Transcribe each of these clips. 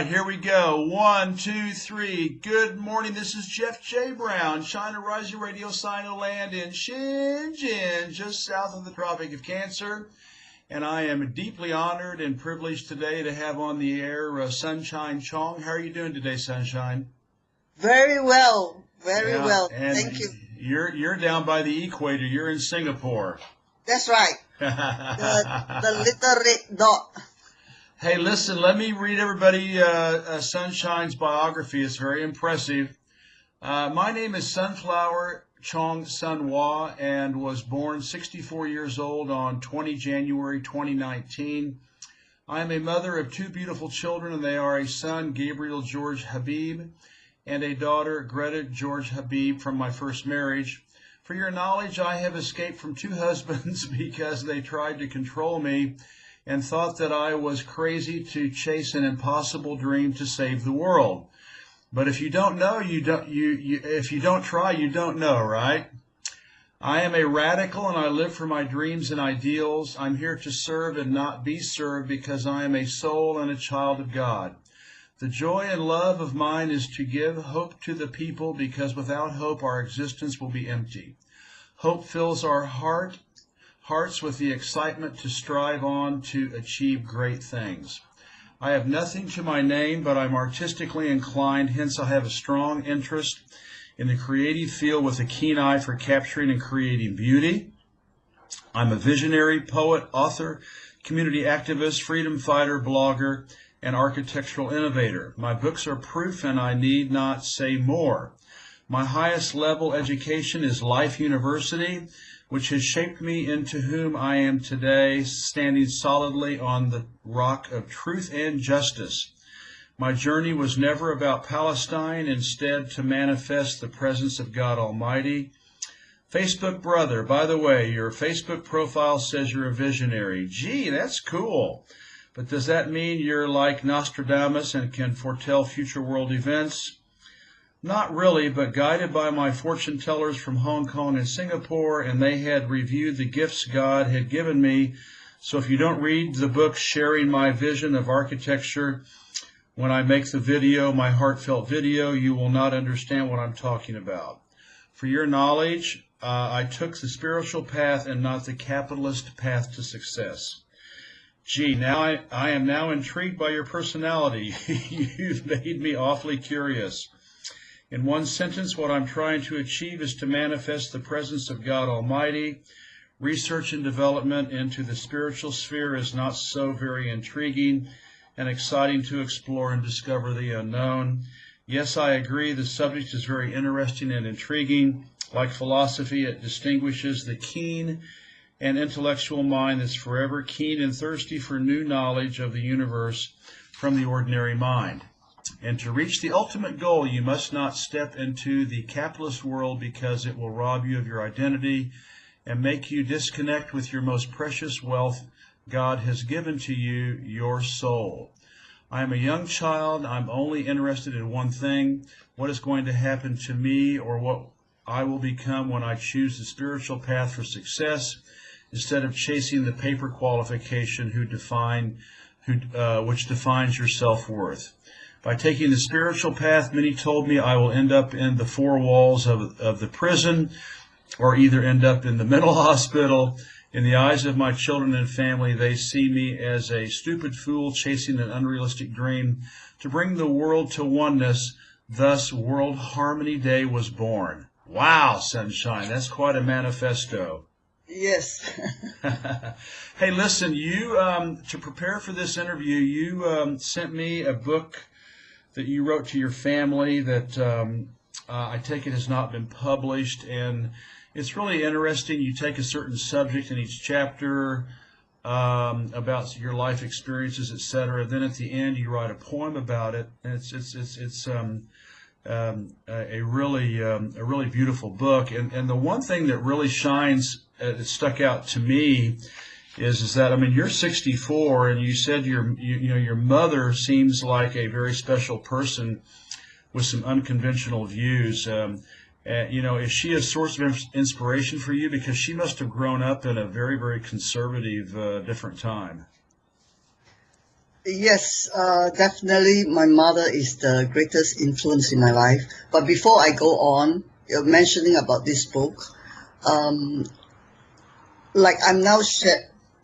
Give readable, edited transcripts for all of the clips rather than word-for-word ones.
Here we go. One, two, three. Good morning. This is Jeff J. Brown, China Rising Radio Sino Land in Shenzhen, just south of the Tropic of Cancer. And I am deeply honored and privileged today to have on the air Sunshine Chong. How are you doing today, Sunshine? Very well. Very Yeah, well. and Thank you. You're down by the equator. You're in Singapore. That's right. The little red dot. Hey, listen, let me read everybody Sunshine's biography. It's very impressive. My name is Sunflower Chong Sunhua and was born 64 years old on 20 January 2019. I am a mother of two beautiful children, and they are a son, Gabriel George Habib, and a daughter, Greta George Habib, from my first marriage. For your knowledge, I have escaped from two husbands because they tried to control me and thought that I was crazy to chase an impossible dream to save the world. But if you don't know, if you don't try, you don't know, right? I am a radical and I live for my dreams and ideals. I'm here to serve and not be served because I am a soul and a child of God. The joy and love of mine is to give hope to the people because without hope our existence will be empty. Hope fills our hearts with the excitement to strive on to achieve great things. I have nothing to my name, but I'm artistically inclined, hence I have a strong interest in the creative field with a keen eye for capturing and creating beauty. I'm a visionary, poet, author, community activist, freedom fighter, blogger, and architectural innovator. My books are proof, and I need not say more. My highest level education is Life University, which has shaped me into whom I am today, standing solidly on the rock of truth and justice. My journey was never about Palestine, instead to manifest the presence of God Almighty. Facebook brother, by the way, your Facebook profile says you're a visionary. Gee, that's cool. But does that mean you're like Nostradamus and can foretell future world events? Not really, but guided by my fortune tellers from Hong Kong and Singapore, and they had reviewed the gifts God had given me. So if you don't read the book Sharing My Vision of Architecture, when I make the video, my heartfelt video, you will not understand what I'm talking about. For your knowledge, I took the spiritual path and not the capitalist path to success. Gee, now I am now intrigued by your personality. You've made me awfully curious. In one sentence, what I'm trying to achieve is to manifest the presence of God Almighty. Research and development into the spiritual sphere is not so very intriguing and exciting to explore and discover the unknown. Yes, I agree, the subject is very interesting and intriguing. Like philosophy, it distinguishes the keen and intellectual mind that's forever keen and thirsty for new knowledge of the universe from the ordinary mind. And to reach the ultimate goal, you must not step into the capitalist world because it will rob you of your identity and make you disconnect with your most precious wealth God has given to you, your soul. I am a young child. I'm only interested in one thing, what is going to happen to me or what I will become when I choose the spiritual path for success instead of chasing the paper qualification which defines your self-worth. By taking the spiritual path, many told me I will end up in the four walls of the prison or either end up in the mental hospital. In the eyes of my children and family, they see me as a stupid fool chasing an unrealistic dream to bring the world to oneness. Thus, World Harmony Day was born. Wow, Sunshine, that's quite a manifesto. Yes. Hey, listen, you to prepare for this interview, you sent me a book that you wrote to your family that I take it has not been published, and it's really interesting. You take a certain subject in each chapter about your life experiences, etc. Then at the end, you write a poem about it, and it's a really beautiful book. And the one thing that really shines, that stuck out to me, is that, I mean, you're 64, and you said your mother seems like a very special person with some unconventional views. Is she a source of inspiration for you? Because she must have grown up in a very, very conservative, different time. Yes, definitely my mother is the greatest influence in my life. But before I go on, you're mentioning about this book, um, like I'm now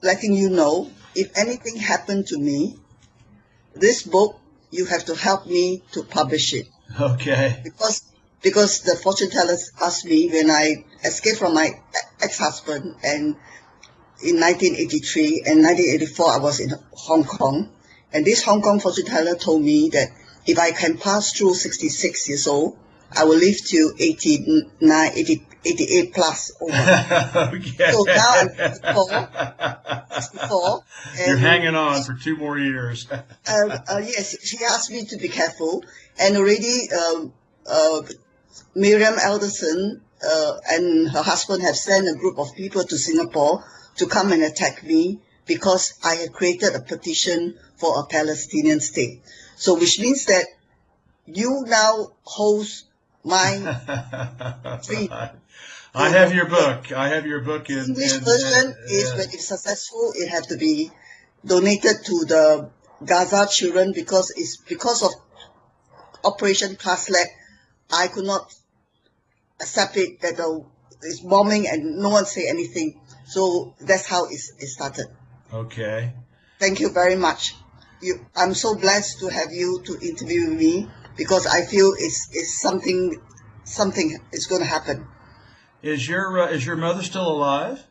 letting you know, if anything happened to me, this book, you have to help me to publish it. Okay. Because because the fortune tellers asked me when I escaped from my ex-husband and in 1983 and 1984 I was in Hong Kong, and this Hong Kong fortune teller told me that if I can pass through 66 years old, I will live till 89, 80, 88 plus over. Okay. So now I'm 64, You're and hanging on for 2 more years. yes, she asked me to be careful, and already Miriam Alderson and her husband have sent a group of people to Singapore to come and attack me because I had created a petition for a Palestinian state. So which means that you now host my dream. I have your book. I have your book The in, English version is when it's successful, it has to be donated to the Gaza children because it's because of Operation Cast Lead. I could not accept it that it's bombing and no one say anything. So that's how it started. Okay. Thank you very much. I'm so blessed to have you to interview me because I feel it's something is going to happen. Is your mother still alive?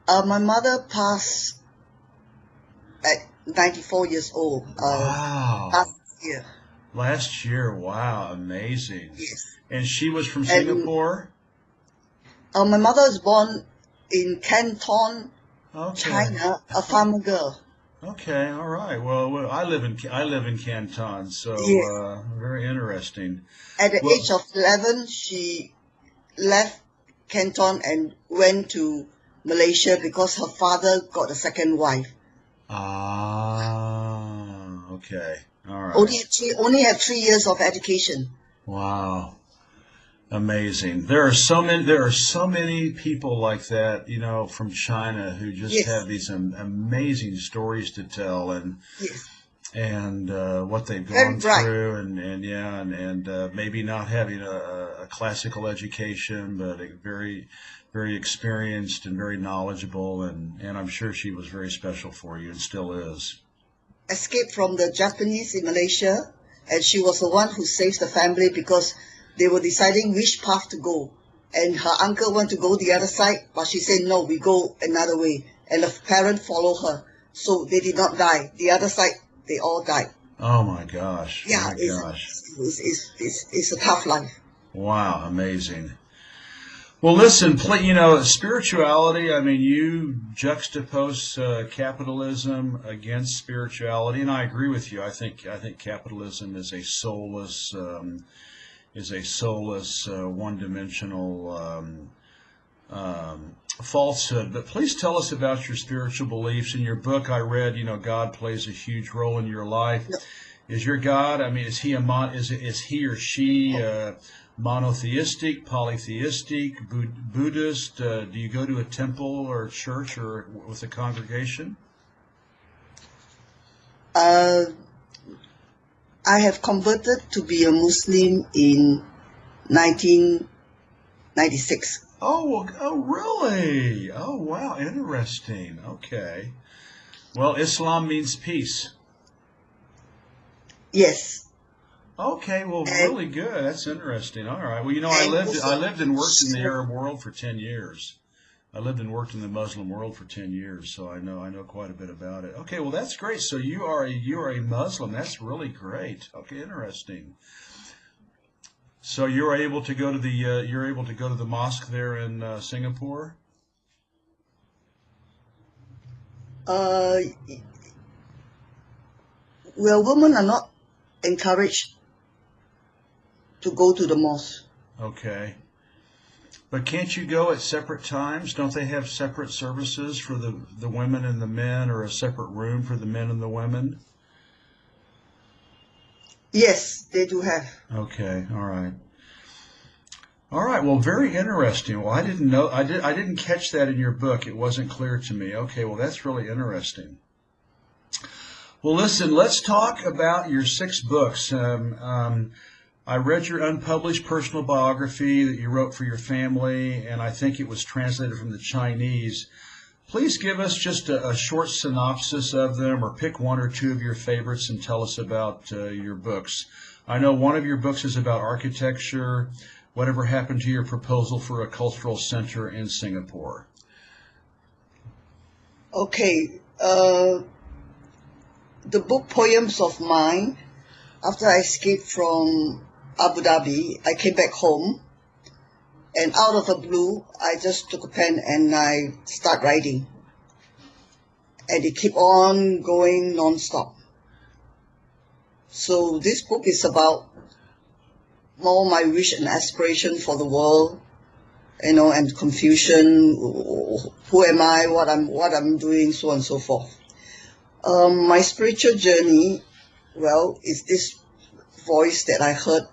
My mother passed at 94 years old Wow. last year. Last year. Wow. Amazing. Yes. And she was from And Singapore? my mother was born in Canton, Okay. China, a farmer girl. Okay. All right. Well, I live in Canton, so Yes. very interesting. At the Well, age of 11, she left Canton and went to Malaysia because her father got a second wife. Okay. All right. She only had 3 years of education. Wow. Amazing. There are so many people like that, from China who just Yes, have these amazing stories to tell yes, and what they've very gone bright. through and yeah and maybe not having a classical education, but very very experienced and very knowledgeable and I'm sure she was very special for you and still is. Escaped from the Japanese in Malaysia, and she was the one who saved the family because they were deciding which path to go. And her uncle wanted to go the other side, but she said, no, we go another way. And the parent followed her. So they did not die. The other side, they all died. Oh my gosh. Yeah, My gosh. it's a tough life. Wow, amazing. Well, listen, spirituality. I mean, you juxtapose capitalism against spirituality, and I agree with you. I think capitalism is a soulless, one-dimensional falsehood. But please tell us about your spiritual beliefs. In your book, I read, God plays a huge role in your life. No, Is your God? I mean, is he or she monotheistic, polytheistic, Buddhist? Do you go to a temple or a church or with a congregation? Uh, I have converted to be a Muslim in 1996. Oh, really? Oh, wow, interesting. Okay. Well, Islam means peace. Yes. Okay, well, And, really good. That's interesting. All right. Well, I and lived also, I lived and worked in the so, Arab world for 10 years. I lived and worked in the Muslim world for 10 years, so I know quite a bit about it. Okay, well, that's great. So you are a Muslim. That's really great. Okay, interesting. So you're able to go to the mosque there in Singapore? uh, well, women are not encouraged to go to the mosque. Okay. But can't you go at separate times? Don't they have separate services for the women and the men, or a separate room for the men and the women? Yes, they do have. Okay, all right. All right, well, very interesting. Well, I didn't know, I didn't catch that in your book. It wasn't clear to me. Okay, well, that's really interesting. Well, listen, let's talk about your 6 books. I read your unpublished personal biography that you wrote for your family, and I think it was translated from the Chinese. Please give us just a short synopsis of them, or pick 1 or 2 of your favorites and tell us about your books. I know one of your books is about architecture. Whatever happened to your proposal for a cultural center in Singapore? Okay, the book Poems of Mine, after I escaped from Abu Dhabi, I came back home, and out of the blue, I just took a pen and I start writing. And it kept on going non-stop. So this book is about more my wish and aspiration for the world, and confusion. Who am I? What I'm doing, so on and so forth. My spiritual journey, well, is this voice that I heard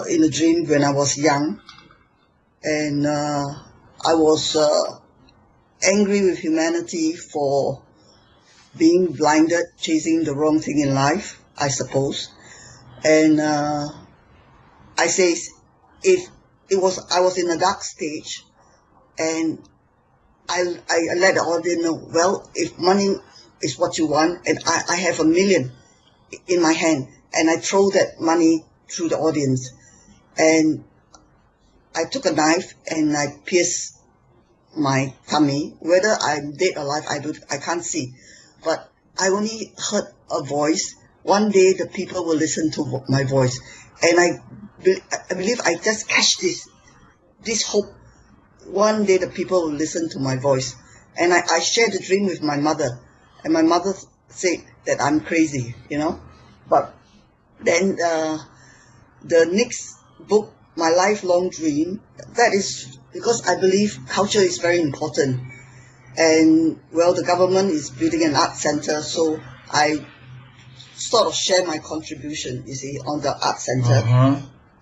in a dream when I was young, and I was angry with humanity for being blinded, chasing the wrong thing in life, I suppose. And I say, I was in a dark stage, and I let the audience know, well, if money is what you want, and I have $1 million in my hand, and I throw that money through the audience, and I took a knife and I pierced my tummy. Whether I'm dead or alive, I can't see, but I only heard a voice. One day the people will listen to my voice, and I believe I just catch this hope. One day the people will listen to my voice. And I shared the dream with my mother, and my mother said that I'm crazy, But then the next book, My Lifelong Dream, that is because I believe culture is very important. And, well, the government is building an art center, so I sort of share my contribution, on the art center.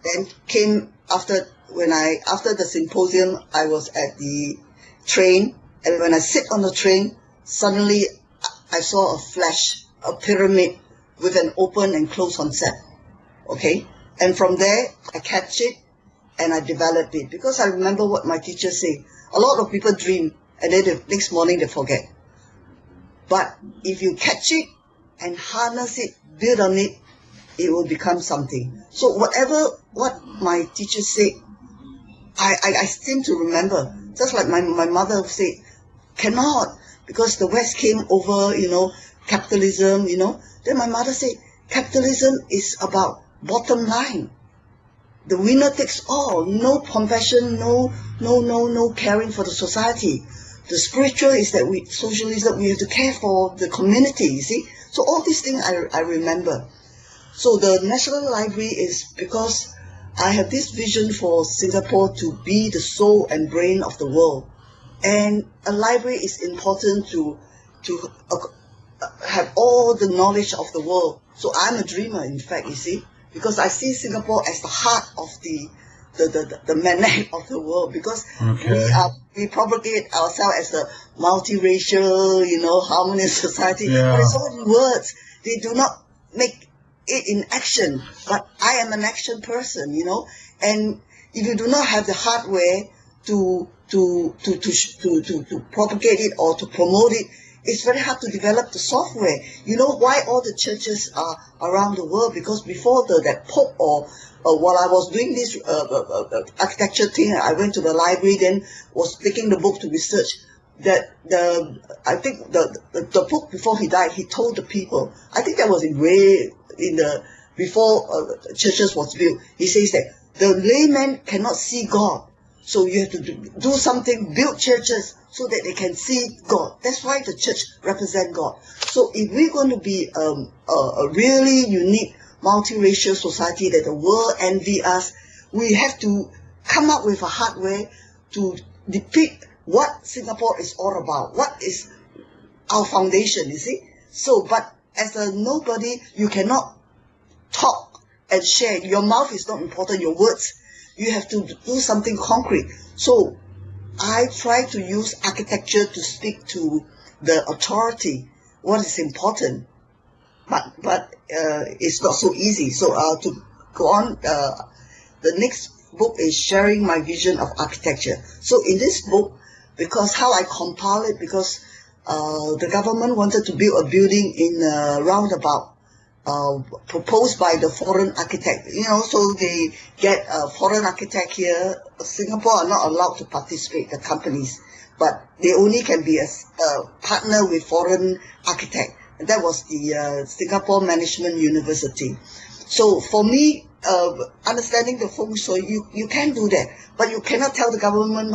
Then came after the symposium, I was at the train, and when I sit on the train, suddenly I saw a flash, a pyramid with an open and closed concept. Okay? And from there, I catch it and I develop it. Because I remember what my teacher said. A lot of people dream, and then the next morning they forget. But if you catch it and harness it, build on it, it will become something. So what my teacher said, I seem to remember. Just like my mother said, cannot, because the West came over, capitalism, Then my mother said, capitalism is about bottom line. The winner takes all. No compassion, no caring for the society. The spiritual is that socialism, we have to care for the community, you see. So all these things I remember. So the National Library is because I have this vision for Singapore to be the soul and brain of the world. And a library is important to have all the knowledge of the world. So I'm a dreamer, in fact, you see, because I see Singapore as the heart of the magnet of the world, because we propagate ourselves as a multiracial, harmonious society. Yeah. But it's all in words. They do not make it in action. But I am an action person, and if you do not have the hardware to propagate it or to promote it, it's very hard to develop the software. You know why all the churches are around the world? Because before that Pope or while I was doing this architecture thing, I went to the library, then was taking the book to research. I think the Pope, before he died, he told the people, I think that was before churches was built. He says that the layman cannot see God. So you have to do something, build churches so that they can see God. That's why the church represents God. So if we're going to be a really unique multiracial society that the world envy us, we have to come up with a hardware to depict what Singapore is all about. What is our foundation, you see? So, but as a nobody, you cannot talk and share. Your mouth is not important, your words. You have to do something concrete. So I try to use architecture to speak to the authority what is important, but it's not so easy. So to go on, the next book is Sharing My Vision of Architecture. So in this book, because how I compile it, because the government wanted to build a building in a roundabout proposed by the foreign architect, so they get a foreign architect here. Singapore are not allowed to participate, the companies, but they only can be a partner with foreign architect. And that was the Singapore Management University. So for me, understanding the feng shui, you can do that, but you cannot tell the government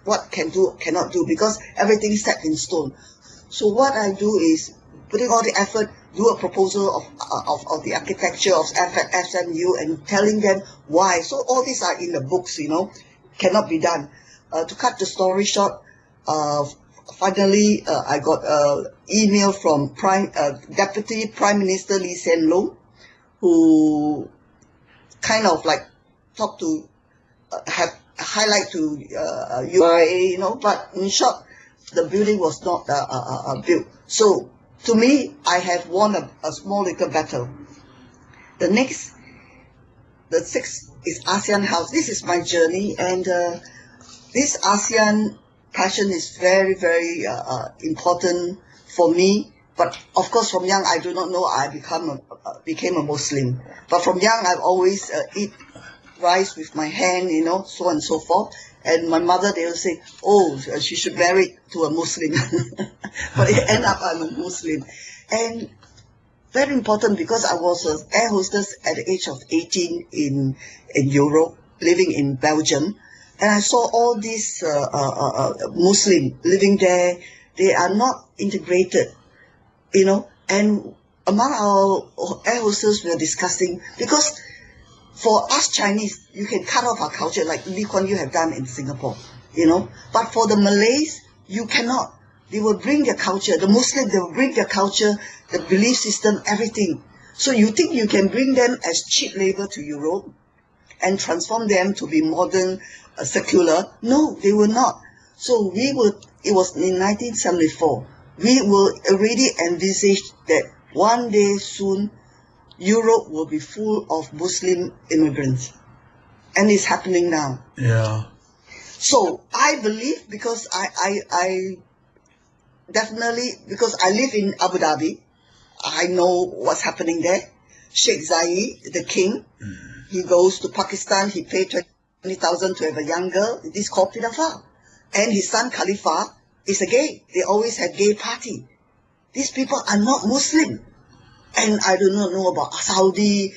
what can do, cannot do, because everything is set in stone. So what I do is putting all the effort, do a proposal of the architecture of FMU and telling them why. So all these are in the books, cannot be done. To cut the story short, finally I got an email from Deputy Prime Minister Lee Hsien Loong, who kind of like talked to highlight to UIA, but in short, the building was not built. So to me, I have won a small little battle. The sixth is ASEAN House. This is my journey, and this ASEAN passion is very, very important for me. But of course, from young, I do not know I became a Muslim. But from young, I've always eat rice with my hand, so on and so forth. And my mother, they will say, oh, she should marry to a Muslim. But it ended up I'm a Muslim. And very important, because I was an air hostess at the age of 18 in Europe, living in Belgium. And I saw all these Muslims living there. They are not integrated, And among our air hostess, we were discussing, because for us Chinese, you can cut off our culture like Lee Kuan Yew have done in Singapore, But for the Malays, you cannot. They will bring their culture. The Muslims, they will bring their culture, the belief system, everything. So you think you can bring them as cheap labor to Europe and transform them to be modern, secular? No, they will not. So it was in 1974, we will already envisage that one day soon, Europe will be full of Muslim immigrants. And it's happening now. Yeah. So I believe, because I definitely, because I live in Abu Dhabi, I know what's happening there. Sheikh Zayed, the king, he goes to Pakistan, he paid 20,000 to have a young girl. This is called Pidafar. And his son Khalifa is a gay. They always had gay party. These people are not Muslim. And I do not know about Saudi,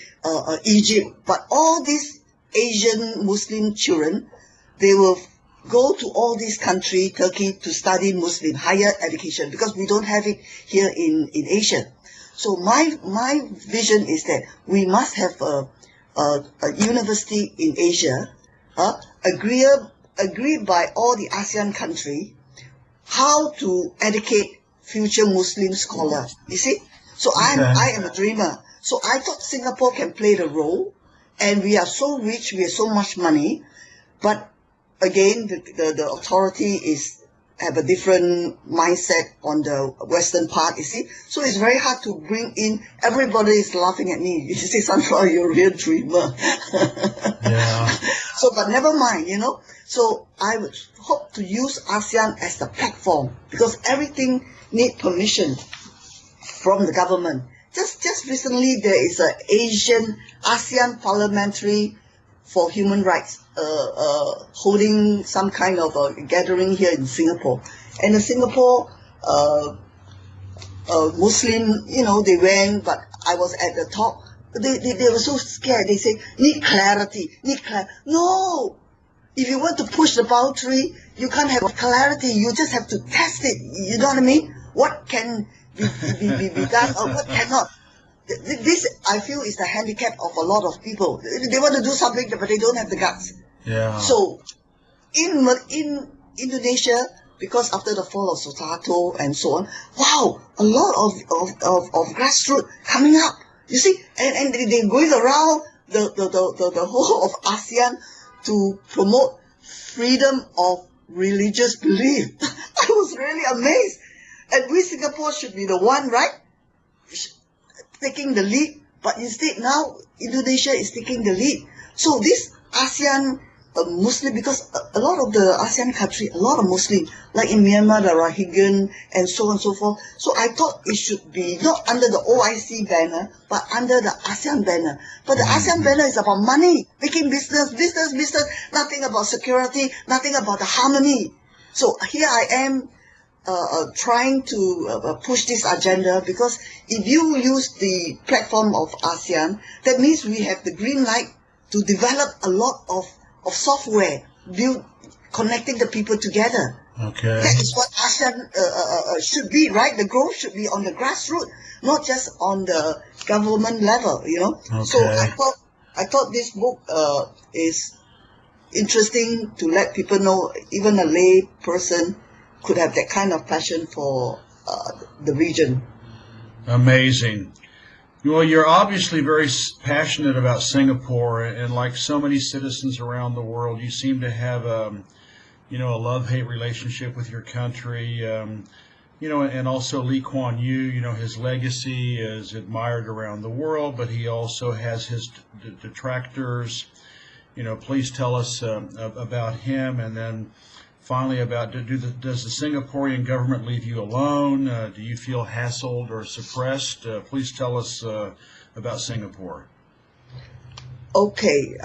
Egypt, but all these Asian Muslim children, they will go to all these countries, Turkey, to study Muslim, higher education, because we don't have it here in Asia. So my vision is that we must have a university in Asia, agreed by all the ASEAN countries, how to educate future Muslim scholars. You see? So I am a dreamer. So I thought Singapore can play the role, and we are so rich, we have so much money, but again, the authority have a different mindset on the western part, you see. So it's very hard to bring in. Everybody is laughing at me. You say, Sunflower, you're a real dreamer. Yeah. So, but never mind, So I would hope to use ASEAN as the platform, because everything needs permission from the government. Just recently, there is an ASEAN Parliamentary for Human Rights holding some kind of a gathering here in Singapore. And the Singapore Muslim, they went, but I was at the top. They were so scared. They say, need clarity. No! If you want to push the boundary, you can't have clarity. You just have to test it. You know what I mean? What can be done or what cannot. This, I feel, is the handicap of a lot of people. They want to do something, but they don't have the guts. Yeah. So, in Indonesia, because after the fall of Suharto and so on, wow, a lot of grassroots coming up. You see, and they're going around the whole of ASEAN to promote freedom of religious belief. I was really amazed. And we Singapore should be the one, right, taking the lead. But instead now Indonesia is taking the lead. So this ASEAN Muslim, because a lot of the ASEAN country, a lot of Muslim, like in Myanmar, the Rohingya and so on and so forth. So I thought it should be not under the OIC banner, but under the ASEAN banner. But the ASEAN banner is about money, making business, nothing about security, nothing about the harmony. So here I am trying to push this agenda, because if you use the platform of ASEAN, that means we have the green light to develop a lot of software, connecting the people together. Okay. That is what ASEAN should be, right? The growth should be on the grassroots, not just on the government level, you know. Okay. So I thought this book is interesting to let people know even a lay person could have that kind of passion for the region. Amazing. Well, you're obviously very passionate about Singapore, and like so many citizens around the world, you seem to have a love-hate relationship with your country. And also Lee Kuan Yew, his legacy is admired around the world, but he also has his detractors. Please tell us about him, and then finally about does the Singaporean government leave you alone? Do you feel hassled or suppressed? Please tell us about Singapore. Okay,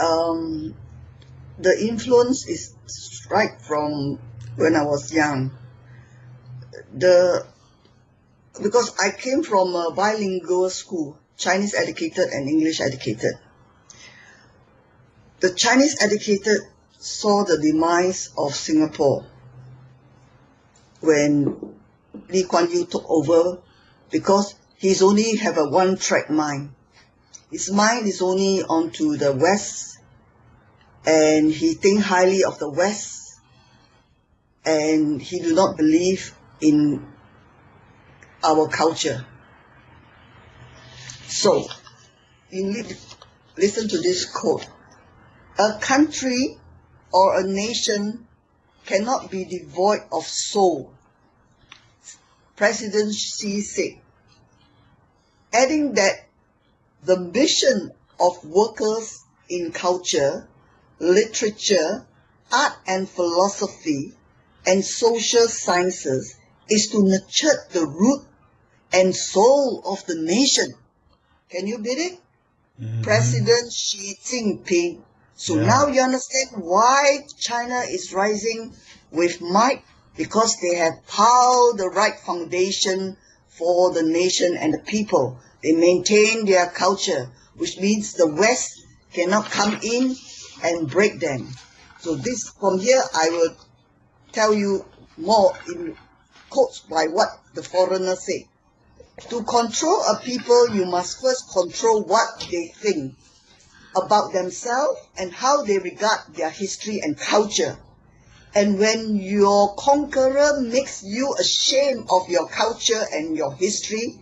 the influence is right from when I was young. Because I came from a bilingual school, Chinese educated and English educated. The Chinese educated saw the demise of Singapore when Lee Kuan Yew took over, because he's only have a one-track mind. His mind is only onto the West, and he think highly of the West, and he do not believe in our culture. So, listen to this quote. A country or a nation cannot be devoid of soul, President Xi said, adding that the mission of workers in culture, literature, art and philosophy, and social sciences is to nurture the root and soul of the nation. Can you beat it? Mm-hmm. President Xi Jinping. So now you understand why China is rising with might, because they have piled the right foundation for the nation and the people. They maintain their culture, which means the West cannot come in and break them. So this, from here, I will tell you more in quotes by what the foreigner say. To control a people, you must first control what they think about themselves and how they regard their history and culture. And when your conqueror makes you ashamed of your culture and your history,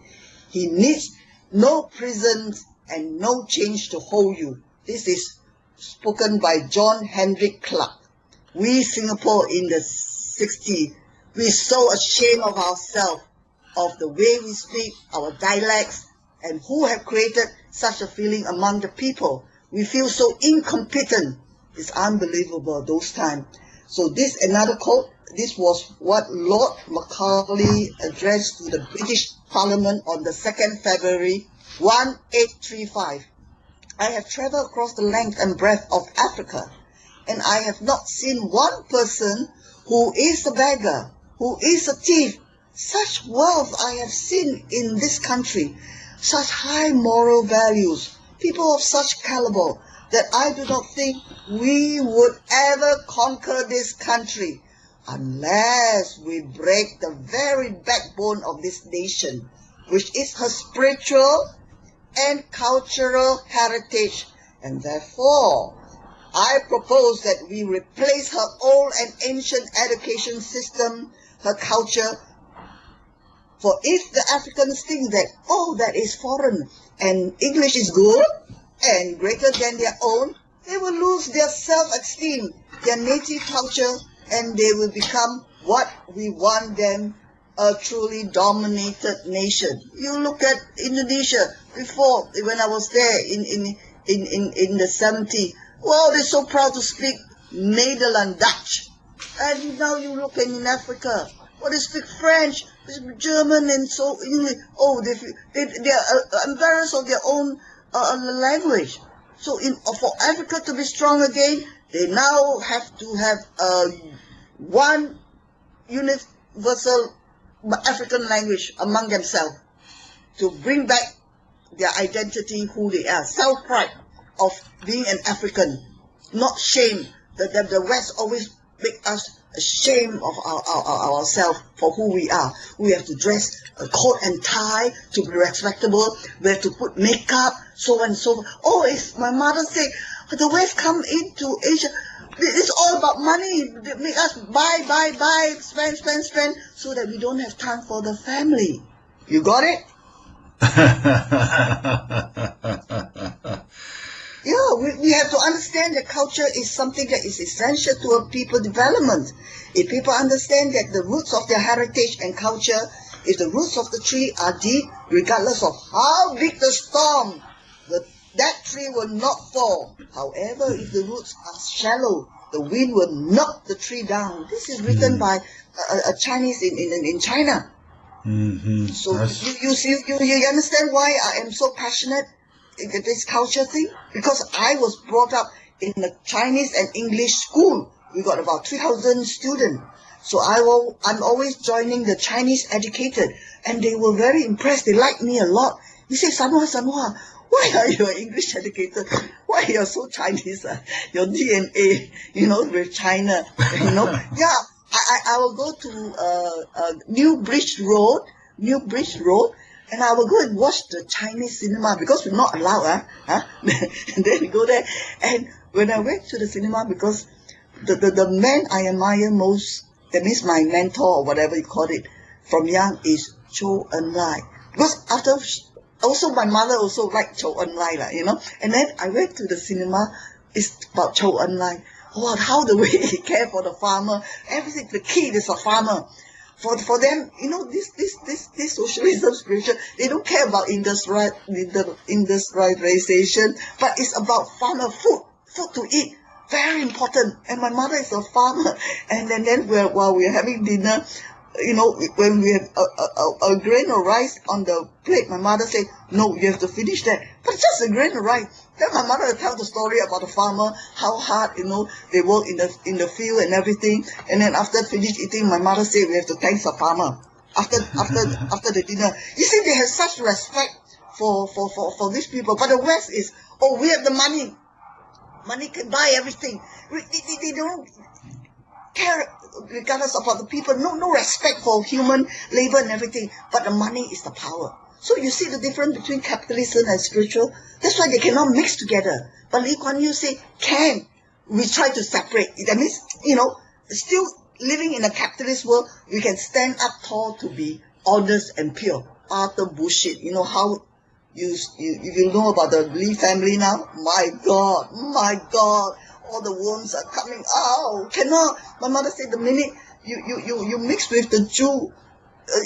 he needs no prisons and no chains to hold you. This is spoken by John Henrik Clark. We Singapore in the 60s, we're so ashamed of ourselves, of the way we speak, our dialects, and who have created such a feeling among the people. We feel so incompetent. It's unbelievable those times. So this another quote. This was what Lord Macaulay addressed to the British Parliament on the 2nd February 1835. I have traveled across the length and breadth of Africa, and I have not seen one person who is a beggar, who is a thief. Such wealth I have seen in this country, such high moral values, people of such caliber, that I do not think we would ever conquer this country unless we break the very backbone of this nation, which is her spiritual and cultural heritage. And therefore, I propose that we replace her old and ancient education system, her culture. For if the Africans think that, oh, that is foreign and English is good and greater than their own, they will lose their self-esteem, their native culture, and they will become what we want them a truly dominated nation. You look at Indonesia before, when I was there in the 70s. Well, they're so proud to speak Netherlands Dutch. And now you look in Africa, well, they speak French, they speak German, and so English. Oh, they are embarrassed of their own language. So for Africa to be strong again, they now have to have one universal African language among themselves to bring back their identity, who they are, self-pride of being an African, not shame. The West always make us ashamed of ourselves for who we are. We have to dress a coat and tie to be respectable. We have to put makeup, so and so. Oh, it's my mother say, the West come into Asia. It's all about money. They make us buy, spend, so that we don't have time for the family. You got it? Yeah, we have to understand that culture is something that is essential to a people's development. If people understand that the roots of their heritage and culture, if the roots of the tree are deep, regardless of how big the storm, that tree will not fall. However, if the roots are shallow, the wind will knock the tree down. This is written by a Chinese in China. So you understand why I am so passionate in this culture thing? Because I was brought up in a Chinese and English school. We got about 3,000 students. So I'm always joining the Chinese educated, and they were very impressed. They liked me a lot. He said, Sanwa, why are you an English educator? Why are you so Chinese? Your DNA, with China, Yeah, I will go to New Bridge Road, and I will go and watch the Chinese cinema because we're not allowed, and then we go there. And when I went to the cinema, because the man I admire most, that means my mentor or whatever you call it, from young is Chou En-lai. Because also my mother also liked Chou En-lai, And then I went to the cinema, it's about Chou En-lai. Oh, how the way he cared for the farmer, everything, the kid is a farmer. For them, this socialism spiritual, they don't care about industrialization, but it's about farmer food to eat. Very important. And my mother is a farmer. And then while we're having dinner, when we have a grain of rice on the plate, my mother said, no, you have to finish that. But it's just a grain of rice. Then my mother would tell the story about the farmer, how hard, they work in the field and everything. And then after finish eating, my mother said, we have to thank the farmer after the dinner. You see, they have such respect for these people. But the West is, we have the money. Money can buy everything. They don't care regardless of other people. No respect for human labor and everything. But the money is the power. So you see the difference between capitalism and spiritual. That's why they cannot mix together. But Lee Kuan Yew say, can. We try to separate. That means, still living in a capitalist world, we can stand up tall to be honest and pure. Utter bullshit. How you know about the Lee family now? My God, all the worms are coming out. Cannot. My mother said the minute you mix with the Jew,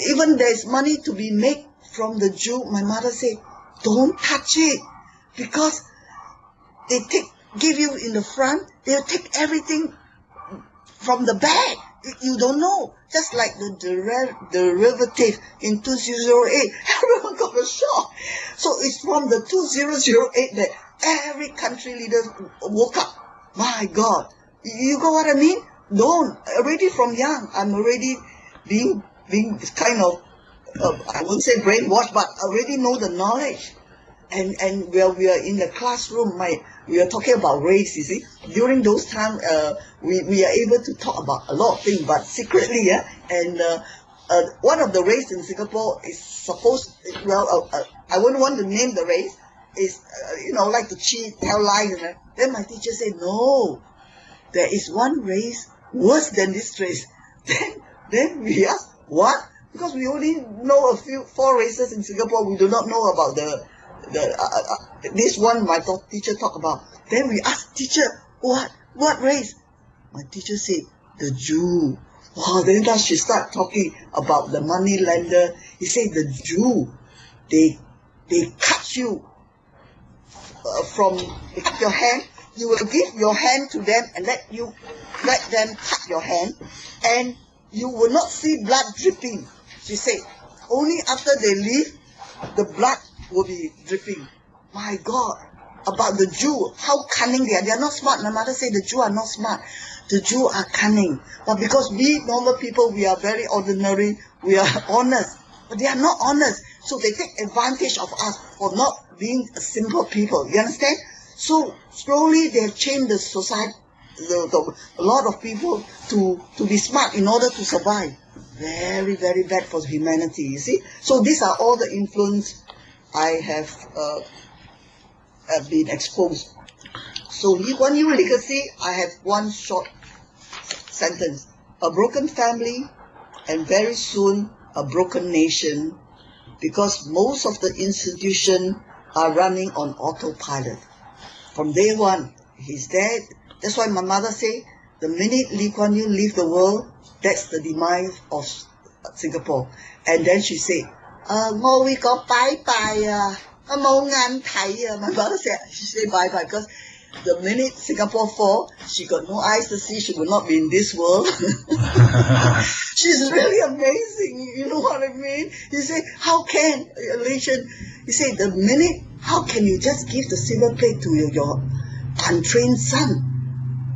even there's money to be made from the Jew, my mother said, don't touch it, because they give you in the front, they'll take everything from the back. You don't know. Just like the derivative in 2008, everyone got a shock. So it's from the 2008 that every country leader woke up. My God, you got what I mean? Don't. Already from young, I'm already being kind of, I won't say brainwashed, but I already know the knowledge. And where we are in the classroom, we are talking about race, you see. During those times, we are able to talk about a lot of things, but secretly, and one of the race in Singapore is supposed, I wouldn't want to name the race, is, like to cheat, tell lies, and then my teacher said, no, there is one race worse than this race. Then we asked, what? Because we only know 4 races in Singapore, we do not know about this one my teacher talked about. Then we asked teacher, what race? My teacher said, the Jew. Wow, then she start talking about the money lender. He said the Jew, they cut you they cut your hand. You will give your hand to them and let them cut your hand, and you will not see blood dripping. She said, only after they leave, the blood will be dripping. My God, about the Jew, how cunning they are. They are not smart. My mother said the Jew are not smart. The Jew are cunning. But because we normal people, we are very ordinary, we are honest. But they are not honest. So they take advantage of us for not being a simple people. You understand? So slowly they have changed the society, a lot of people to be smart in order to survive. Very, very bad for humanity, you see. So these are all the influence I have been exposed. So Lee Kuan Yew legacy, I have one short sentence. A broken family, and very soon a broken nation, because most of the institutions are running on autopilot. From day one, he's dead. That's why my mother say, the minute Lee Kuan Yew leave the world, that's the demise of Singapore. And then she say, "我會講拜拜啊，我冇眼睇啊." My mother said, she say bye bye because the minute Singapore fall, she got no eyes to see. She will not be in this world. She's really amazing. You know what I mean? He say, how can he say, the minute, how can you just give the silver plate to your untrained son?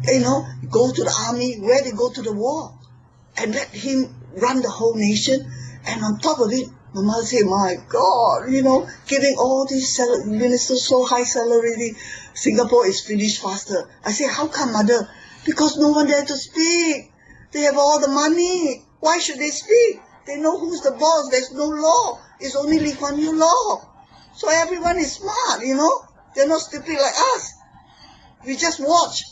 You know, go to the army, where they go to the war, and let him run the whole nation. And on top of it, my mother say, my God, you know, giving all these ministers so high salary, Singapore is finished faster. I say, how come, mother? Because no one dare to speak. They have all the money. Why should they speak? They know who's the boss. There's no law. It's only Lee Kuan Yew law. So everyone is smart, you know. They're not stupid like us. We just watch.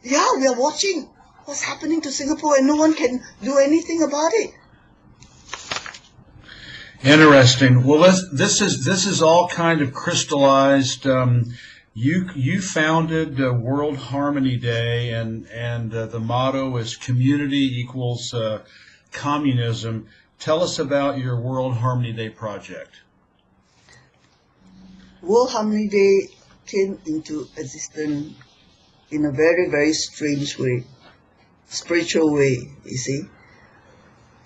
Yeah, we are watching what's happening to Singapore, and no one can do anything about it. Interesting. Well, this is all kind of crystallized. You founded World Harmony Day, and the motto is community equals communism. Tell us about your World Harmony Day project. World Harmony Day came into existence in a very, very strange way, spiritual way, you see.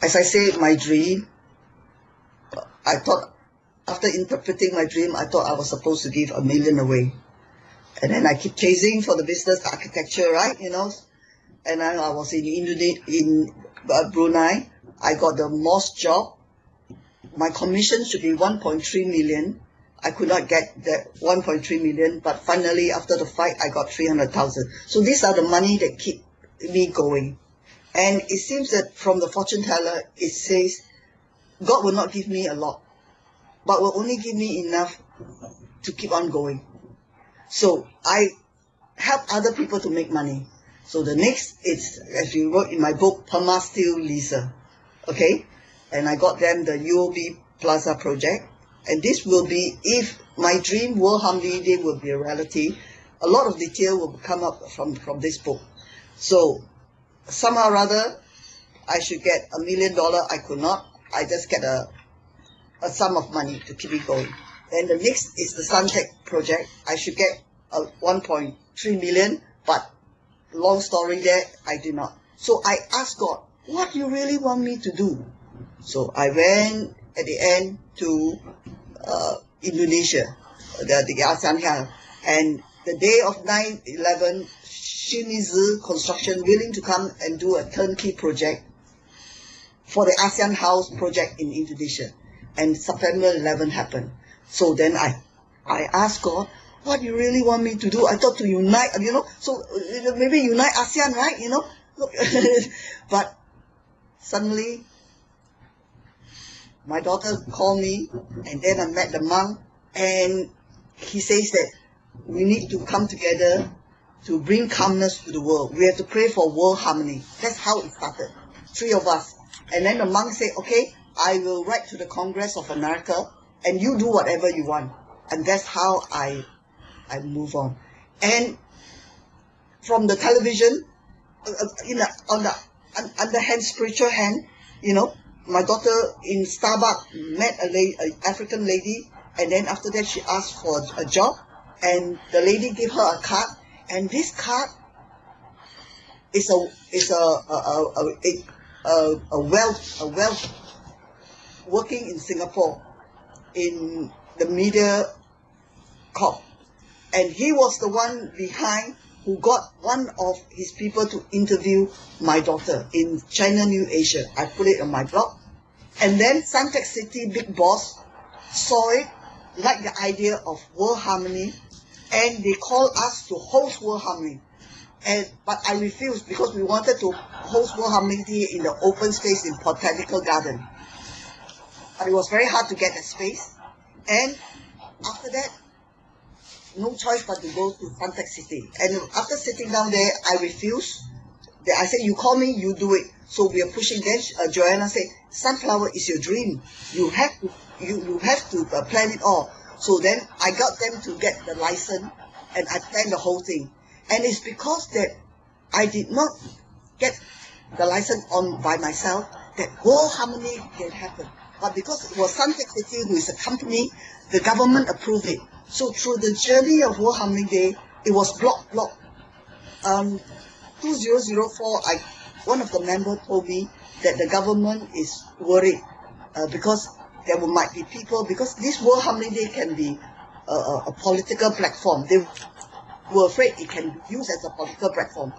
As I said, my dream, I thought, after interpreting my dream, I thought I was supposed to give $1 million away. And then I keep chasing for the business, the architecture, right, you know. And then I was in Brunei. I got the mosque job. My commission should be 1.3 million. I could not get that 1.3 million, but finally, after the fight, I got 300,000. So these are the money that keep me going. And it seems that from the fortune teller, it says, God will not give me a lot, but will only give me enough to keep on going. So I help other people to make money. So the next is, as you wrote in my book, Perma Steel Lisa. Okay? And I got them the UOB Plaza project. And this will be, if my dream World Harmony Day will be a reality, a lot of detail will come up from this book. So somehow or other, I should get $1 million. I could not. I just get a sum of money to keep it going. Then the next is the Suntech project. I should get 1.3 million, but long story there, I did not. So I asked God, what do you really want me to do? So I went at the end to Indonesia, the ASEAN Health, and the day of 9/11, Shinizu Construction willing to come and do a turnkey project for the ASEAN House project in Indonesia. And September 11 happened. So then I asked God, what do you really want me to do? I thought to unite, you know, so maybe unite ASEAN, right? You know, look, but suddenly my daughter called me, and then I met the monk, and he says that we need to come together to bring calmness to the world. We have to pray for world harmony. That's how it started, 3 of us. And then the monk said, okay, I will write to the Congress of America, and you do whatever you want. And that's how I move on. And from the television, underhand spiritual hand, you know. My daughter in Starbucks met an African lady, and then after that she asked for a job, and the lady gave her a card, and this card is a wealth working in Singapore in the media corp, and he was the one behind who got one of his people to interview my daughter in China New Asia. I put it on my blog. And then Suntec City big boss saw it, liked the idea of World Harmony, and they called us to host World Harmony. But I refused because we wanted to host World Harmony in the open space in Botanical Garden. But it was very hard to get the space. And after that, no choice but to go to Suntec City. And after sitting down there, I refused. I said, you call me, you do it. So we are pushing. Then Joanna said, sunflower is your dream. You have to plan it all. So then I got them to get the license, and I planned the whole thing. And it's because that I did not get the license on by myself that World Harmony can happen. But because it was Suntec City, who is a company, the government approved it. So through the journey of World Harmony Day, it was block. 2004, one of the members told me that the government is worried because there might be people, because this World Harmony Day can be a political platform. They were afraid it can be used as a political platform.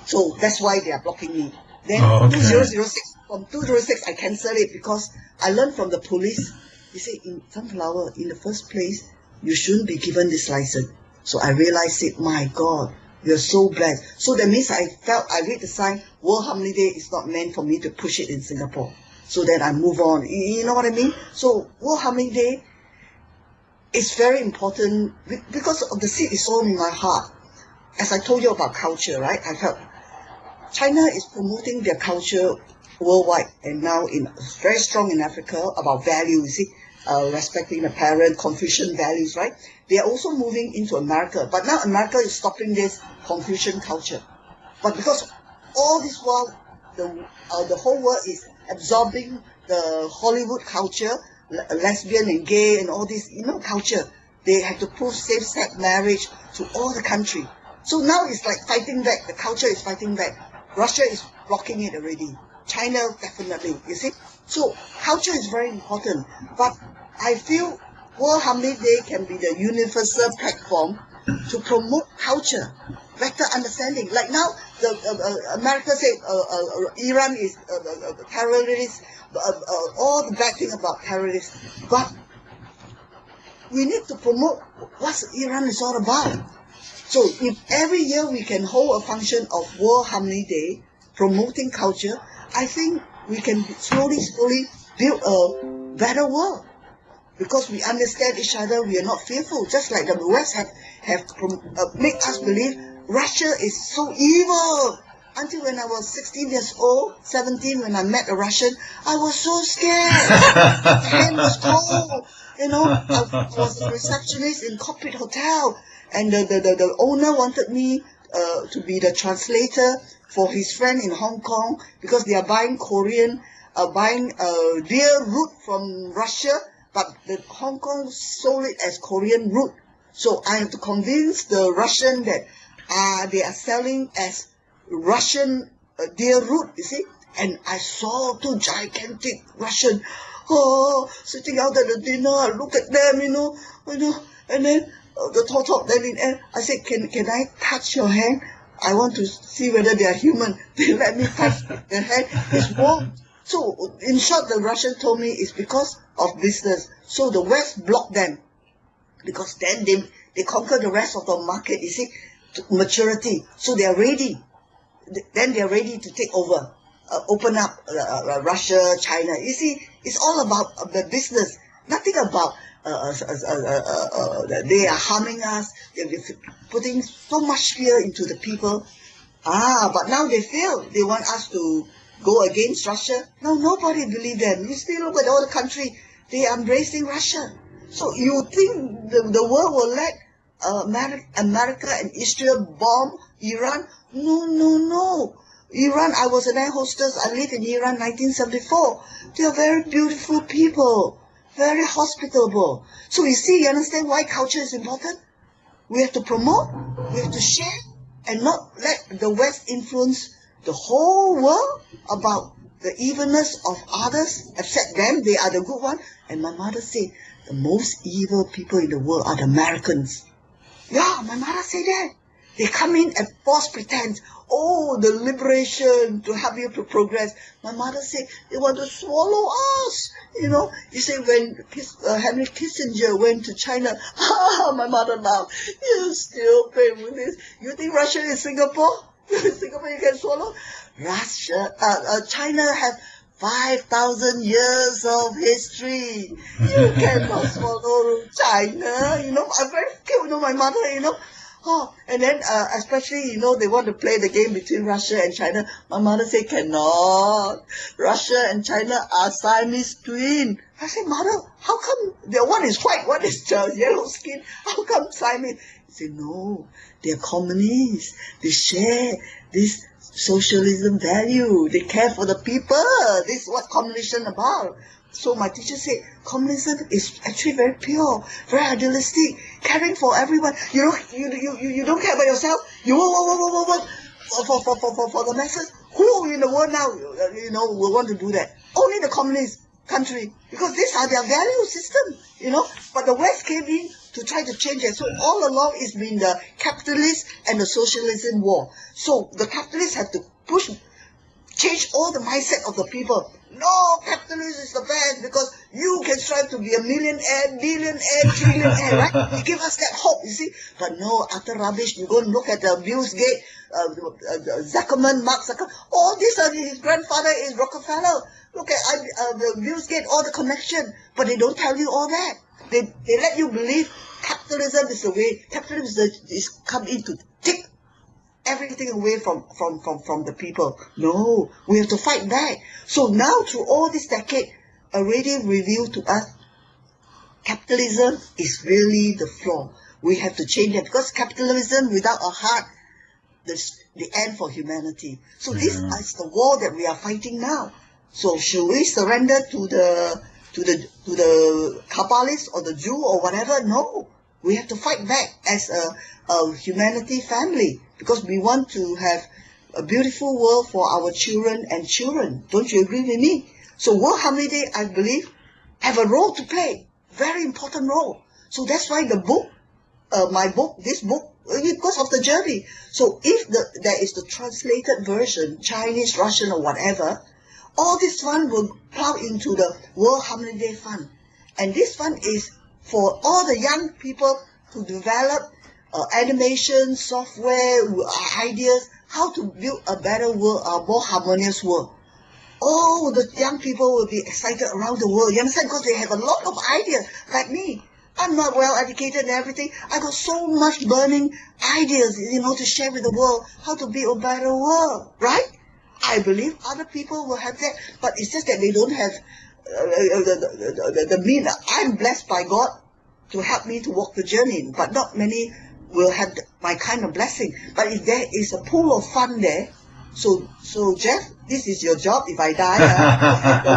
So that's why they are blocking me. Then 2006, from 2006, I cancelled it because I learned from the police. They say, in sunflower, in the first place, you shouldn't be given this license. So I realized it, my God, you're so blessed. So that means I read the sign, World Harmony Day is not meant for me to push it in Singapore. So then I move on. You know what I mean? So World Harmony Day is very important because of the seed is sown in my heart. As I told you about culture, right? I felt China is promoting their culture worldwide, and now very strong in Africa about values, you see, respecting the parent, Confucian values, right? They are also moving into America, but now America is stopping this Confucian culture. But because all this while, the whole world is absorbing the Hollywood culture, lesbian and gay and all this, culture. They have to prove same-sex marriage to all the country. So now it's like fighting back. The culture is fighting back. Russia is blocking it already. China definitely, you see. So culture is very important. But I feel World Harmony Day can be the universal platform to promote culture, better understanding. Like now, America said Iran is terrorist, all the bad thing about terrorists. But we need to promote what Iran is all about. So if every year we can hold a function of World Harmony Day, promoting culture, I think we can slowly build a better world. Because we understand each other, we are not fearful. Just like the West have made us believe Russia is so evil. Until when I was 16 years old, 17, when I met a Russian, I was so scared. My hand was cold. I was a receptionist in Cockpit Hotel, and the owner wanted me to be the translator for his friend in Hong Kong because they are buying deer root from Russia, but the Hong Kong sold it as Korean root. So I have to convince the Russian that they are selling as Russian deer root, you see. And I saw two gigantic Russian, sitting out at the dinner. I look at them, and then the talk. Then in end, I said, can I touch your hand? I want to see whether they are human. They let me touch their hand. It's warm. So in short, the Russian told me it's because of business. So the West blocked them because then they conquer the rest of the market. You see, to maturity. So they are ready. Then they are ready to take over, open up Russia, China. You see, it's all about the business. Nothing about they are harming us. They're putting so much fear into the people. But now they fail. They want us to go against Russia. No, nobody believe them. You still look at all the country. They are embracing Russia. So you think the world will let America and Israel bomb Iran? No. Iran, I was an air hostess. I lived in Iran 1974. They are very beautiful people, very hospitable. So you understand why culture is important? We have to promote, we have to share, and not let the West influence the whole world about the evilness of others, except them, they are the good one. And my mother said, the most evil people in the world are the Americans. Yeah, my mother said that. They come in and false pretense. Oh, the liberation to help you to progress. My mother said they want to swallow us. You say when Henry Kissinger went to China, my mother laughed. You still pay with this. You think Russia is Singapore? Singapore you can swallow? China has 5,000 years of history. You cannot swallow China. I'm very cute, my mother, Oh, and then especially, they want to play the game between Russia and China. My mother said, cannot. Russia and China are Siamese twin. I said, mother, how come the one is white, one is yellow skin? How come Siamese? She said, no, they're communists. They share this socialism value. They care for the people. This is what communism is about. So my teacher said, communism is actually very pure, very idealistic, caring for everyone. You don't care about yourself. You work for the masses. Who in the world now, will want to do that? Only the communist country, because these are their value system, But the West came in to try to change it. So all along it's been the capitalist and the socialism war. So the capitalists have to change all the mindset of the people. No, capitalism is the best because you can strive to be a millionaire, billionaire, trillionaire, right? They give us that hope, you see. But no, utter rubbish. You go and look at the Bill Gates, Zuckerman, Mark Zuckerman. All these are his grandfather is Rockefeller. Look at Bill Gates, all the connection. But they don't tell you all that. They let you believe capitalism is the way. Capitalism is come in to take everything away from the people. No, we have to fight back. So now through all this decade, already revealed to us, capitalism is really the flaw. We have to change it because capitalism without a heart, the end for humanity. So this is the war that we are fighting now. So should we surrender to the Kabbalist or the Jew or whatever? No, we have to fight back as a humanity family because we want to have a beautiful world for our children and children. Don't you agree with me? So World Harmony Day, I believe, have a role to play, very important role. So that's why the book, this book, because of the journey. So if there is the translated version, Chinese, Russian or whatever, all this fund will plow into the World Harmony Day Fund. And this fund is for all the young people to develop animation, software, ideas, how to build a better world, a more harmonious world. Oh, the young people will be excited around the world. You understand? Because they have a lot of ideas, like me. I'm not well educated and everything. I got so much burning ideas, to share with the world, how to build a better world, right? I believe other people will have that, but it's just that they don't have the means. I'm blessed by God to help me to walk the journey, but not many will have my kind of blessing. But if there is a pool of fun there, so Jeff, this is your job. If I die,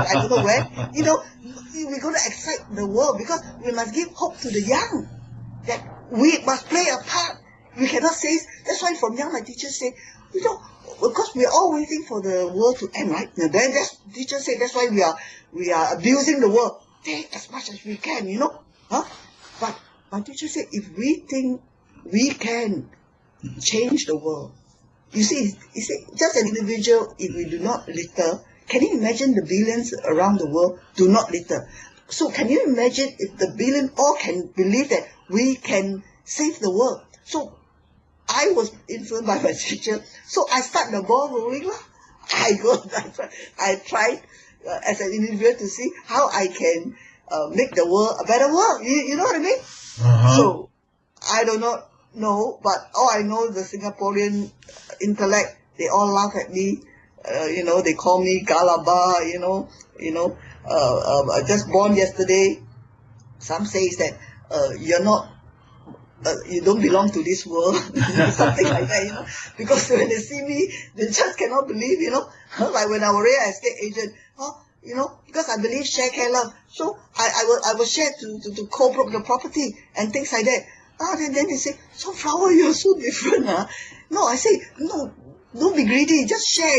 I don't know where. We're going to excite the world because we must give hope to the young that we must play a part. We cannot say. That's why from young my teachers say, because we are all waiting for the world to end, right? Now, then teachers say that's why we are abusing the world. Take as much as we can, huh? But my teacher said if we think we can change the world, you see, just an individual, if we do not litter, can you imagine the billions around the world do not litter? So can you imagine if the billion all can believe that we can save the world? So I was influenced by my teacher, so I start the ball rolling. I tried as an individual to see how I can make the world a better world. You know what I mean? So I do not know, but all I know, the Singaporean intellect, they all laugh at me. They call me Galaba. Just born yesterday. Some say that you're not you don't belong to this world, something like that, because when they see me, they just cannot believe, like when I was real estate agent, because I believe share, care, love, so I will share to co-broke the property and things like that. Then they say, so Flower, you're so different, huh? No, I say, no, don't be greedy, just share,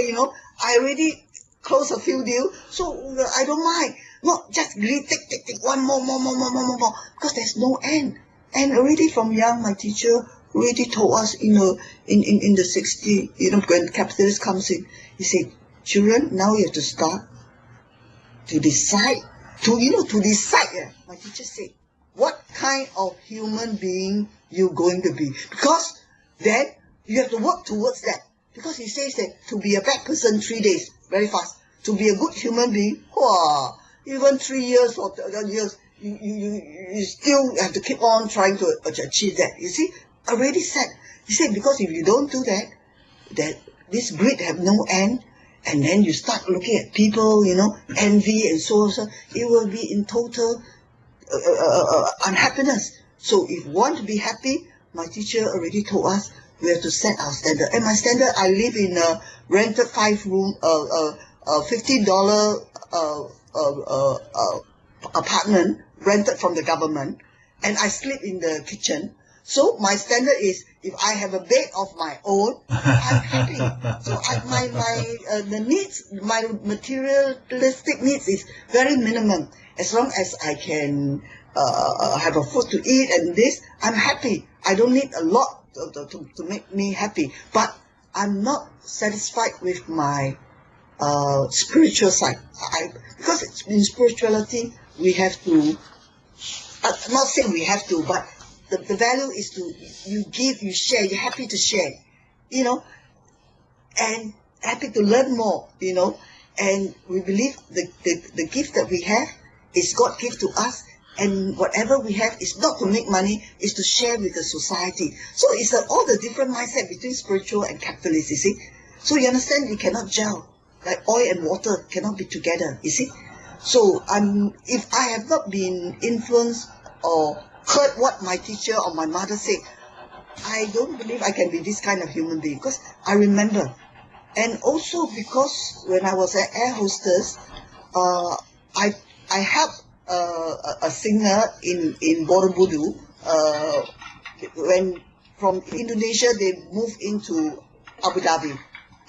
I already close a few deals, so I don't mind. No, just greedy, take one more, because there's no end. And already from young, my teacher already told us, in the 60s, when capitalist comes in, he said, children, now you have to start to decide, to decide. My teacher said, what kind of human being you're going to be, because then you have to work towards that. Because he says that to be a bad person, 3 days, very fast. To be a good human being, even 3 years or years, you still have to keep on trying to achieve that. You see, already said. He said, because if you don't do that, that this greed have no end, and then you start looking at people, envy and so on, it will be in total unhappiness. So if you want to be happy, my teacher already told us, we have to set our standard. And my standard, I live in a rented 5-room, $50 apartment rented from the government, and I sleep in the kitchen. So my standard is, if I have a bed of my own, I'm happy. So the needs, my materialistic needs is very minimum. As long as I can have a food to eat and this, I'm happy. I don't need a lot to make me happy. But I'm not satisfied with my spiritual side. Because in spirituality, we have to, I'm not saying we have to, but the value is to, you give, you share, you're happy to share, and happy to learn more, and we believe the gift that we have is God gift to us, and whatever we have is not to make money, is to share with the society. So it's all the different mindset between spiritual and capitalist, you see. So you understand, you cannot gel, like oil and water cannot be together, you see. So if I have not been influenced or heard what my teacher or my mother said, I don't believe I can be this kind of human being, because I remember. And also because when I was an air hostess, I helped a singer in Borobudur, when from Indonesia they moved into Abu Dhabi,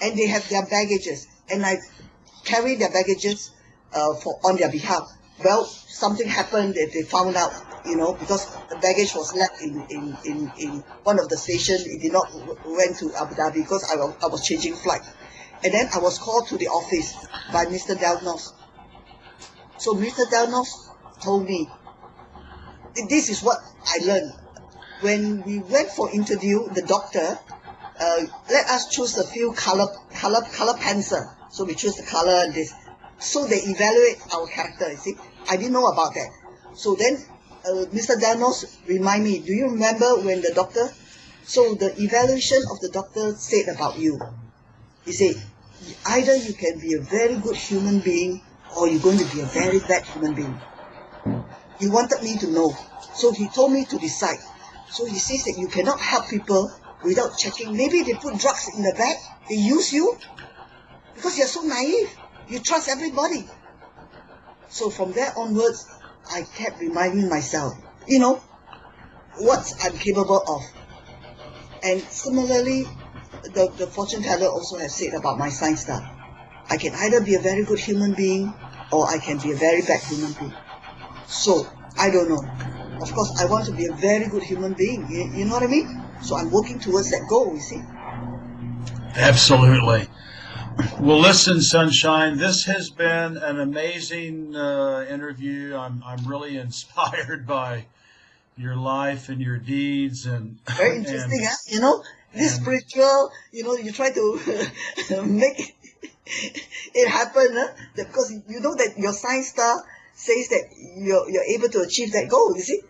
and they have their baggages, and I carry their baggages on their behalf. Well, something happened that they found out, because the baggage was left in one of the stations. It did not went to Abu Dhabi because I was changing flight. And then I was called to the office by Mr. Delnos. So Mr. Delnos told me, this is what I learned. When we went for interview, the doctor let us choose a few color pencil. So we choose the color and this. So they evaluate our character, you see. I didn't know about that. So then Mr. Danos remind me, do you remember when the doctor, so the evaluation of the doctor said about you, he said, either you can be a very good human being or you're going to be a very bad human being. He wanted me to know. So he told me to decide. So he says that you cannot help people without checking. Maybe they put drugs in the bag, they use you, because you're so naive. You trust everybody. So from there onwards, I kept reminding myself, what I'm capable of. And similarly, the fortune teller also has said about my sign star. I can either be a very good human being or I can be a very bad human being. So, I don't know. Of course, I want to be a very good human being. You know what I mean? So I'm working towards that goal, you see. Absolutely. Well, listen, Sunshine, this has been an amazing interview. I'm really inspired by your life and your deeds, and very interesting, huh? This spiritual, you try to make it happen, huh? Because you know that your sign star says that you're able to achieve that goal, you see.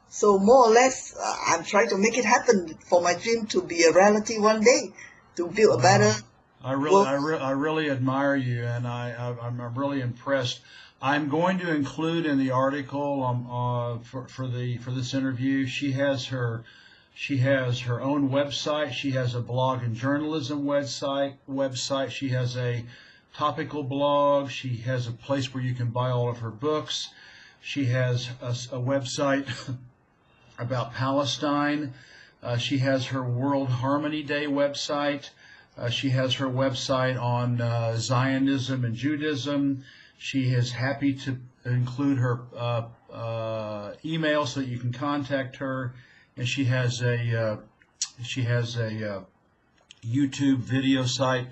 So more or less, I'm trying to make it happen for my dream to be a reality one day, to build a better. I really admire you, and I'm really impressed. I'm going to include in the article for this interview. She has her own website. She has a blog and journalism website. She has a topical blog. She has a place where you can buy all of her books. She has a website about Palestine. She has her World Harmony Day website. She has her website on Zionism and Judaism. She is happy to include her email so that you can contact her, and she has a YouTube video site.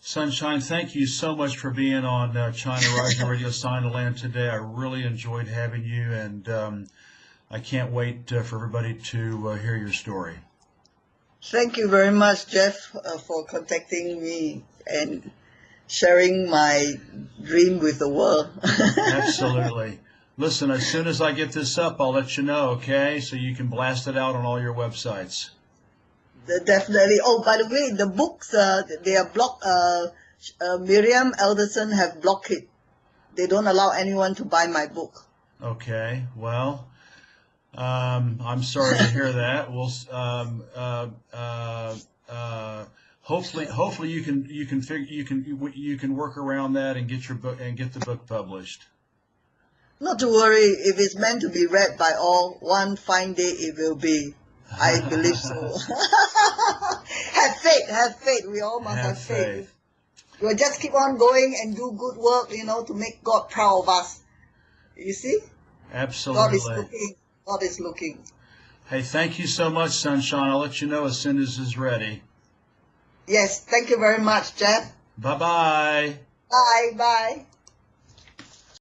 Sunshine, thank you so much for being on China Rising Radio Signaland today. I really enjoyed having you, and I can't wait for everybody to hear your story. Thank you very much, Jeff, for contacting me and sharing my dream with the world. Absolutely. Listen, as soon as I get this up, I'll let you know, okay? So you can blast it out on all your websites. Definitely. Oh, by the way, the books, they are blocked. Miriam Alderson have blocked it. They don't allow anyone to buy my book. Okay. Well, I'm sorry to hear that. We'll hopefully you can work around that and get your book and get the book published. Not to worry. If it's meant to be read by all, one fine day it will be. I believe so. Have faith. Have faith. We all must have faith. We'll just keep on going and do good work, to make God proud of us. You see? Absolutely. God is looking. God is looking. Hey, thank you so much, Sunshine. I'll let you know as soon as it's ready. Yes, thank you very much, Jeff. Bye-bye. Bye. Bye.